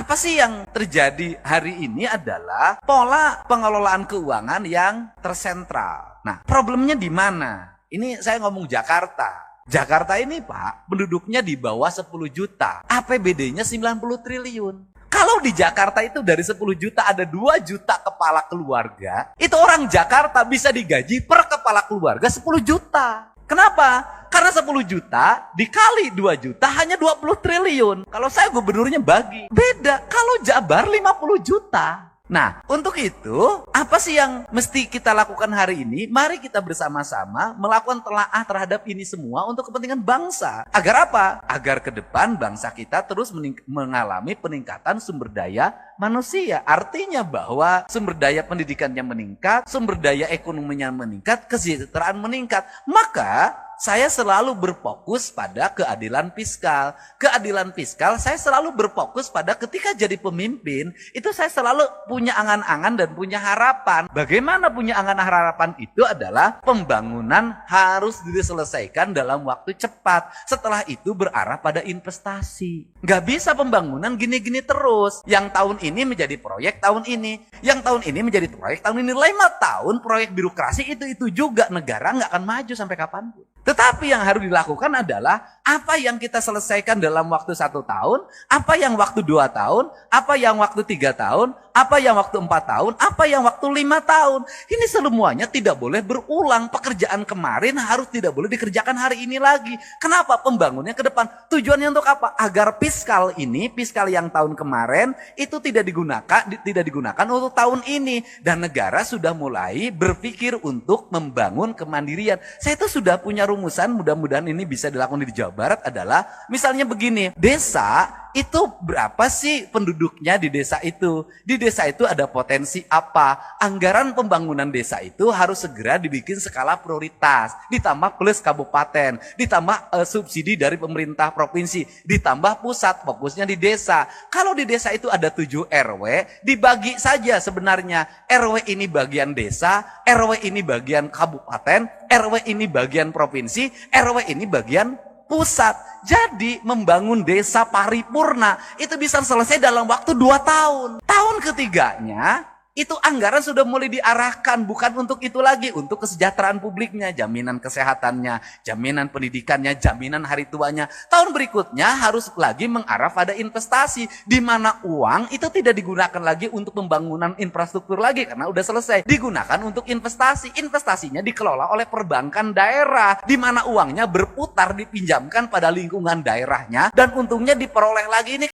Apa sih yang terjadi hari ini adalah pola pengelolaan keuangan yang tersentral. Nah, problemnya di mana? Ini saya ngomong Jakarta. Jakarta ini Pak, penduduknya di bawah 10 juta. APBD-nya 90 triliun. Kalau di Jakarta itu dari 10 juta ada 2 juta kepala keluarga, itu orang Jakarta bisa digaji per kepala keluarga 10 juta. Kenapa? Karena 10 juta dikali 2 juta hanya 20 triliun. Kalau saya gubernurnya bagi. Beda kalau Jabar 50 juta. Nah, untuk itu, apa sih yang mesti kita lakukan hari ini? Mari kita bersama-sama melakukan telaah terhadap ini semua untuk kepentingan bangsa. Agar apa? Agar ke depan bangsa kita terus mengalami peningkatan sumber daya manusia. Artinya bahwa sumber daya pendidikannya meningkat, sumber daya ekonominya meningkat, kesejahteraan meningkat. Maka saya selalu berfokus pada keadilan fiskal. Keadilan fiskal saya selalu berfokus pada ketika jadi pemimpin, itu saya selalu punya angan-angan dan punya harapan. Bagaimana punya angan harapan itu adalah pembangunan harus diselesaikan dalam waktu cepat. Setelah itu berarah pada investasi. Nggak bisa pembangunan gini-gini terus. Yang tahun ini menjadi proyek tahun ini. Yang tahun ini menjadi proyek tahun ini. 5 tahun proyek birokrasi itu juga. Negara nggak akan maju sampai kapanpun. Tetapi yang harus dilakukan adalah apa yang kita selesaikan dalam waktu 1 tahun, apa yang waktu 2 tahun, apa yang waktu 3 tahun, apa yang waktu 4 tahun, apa yang waktu 5 tahun. Ini semuanya tidak boleh berulang. Pekerjaan kemarin harus tidak boleh dikerjakan hari ini lagi. Kenapa? Pembangunnya ke depan. Tujuannya untuk apa? Agar fiskal ini, fiskal yang tahun kemarin itu tidak digunakan untuk tahun ini. Dan negara sudah mulai berpikir untuk membangun kemandirian. Saya itu sudah punya rumusan, mudah-mudahan ini bisa dilakukan di Jawa Barat adalah misalnya begini, desa itu berapa sih penduduknya di desa itu? Di desa itu ada potensi apa? Anggaran pembangunan desa itu harus segera dibikin skala prioritas, ditambah plus kabupaten, ditambah subsidi dari pemerintah provinsi, ditambah pusat, fokusnya di desa. Kalau di desa itu ada 7 RW, dibagi saja sebenarnya. RW ini bagian desa, RW ini bagian kabupaten, RW ini bagian provinsi, RW ini bagian pusat. Jadi membangun desa paripurna itu bisa selesai dalam waktu 2 tahun. Tahun ketiganya itu anggaran sudah mulai diarahkan, bukan untuk itu lagi, untuk kesejahteraan publiknya, jaminan kesehatannya, jaminan pendidikannya, jaminan hari tuanya. Tahun berikutnya harus lagi mengarah pada investasi, di mana uang itu tidak digunakan lagi untuk pembangunan infrastruktur lagi karena udah selesai, digunakan untuk investasi. Investasinya dikelola oleh perbankan daerah, di mana uangnya berputar, dipinjamkan pada lingkungan daerahnya dan untungnya diperoleh lagi. Ini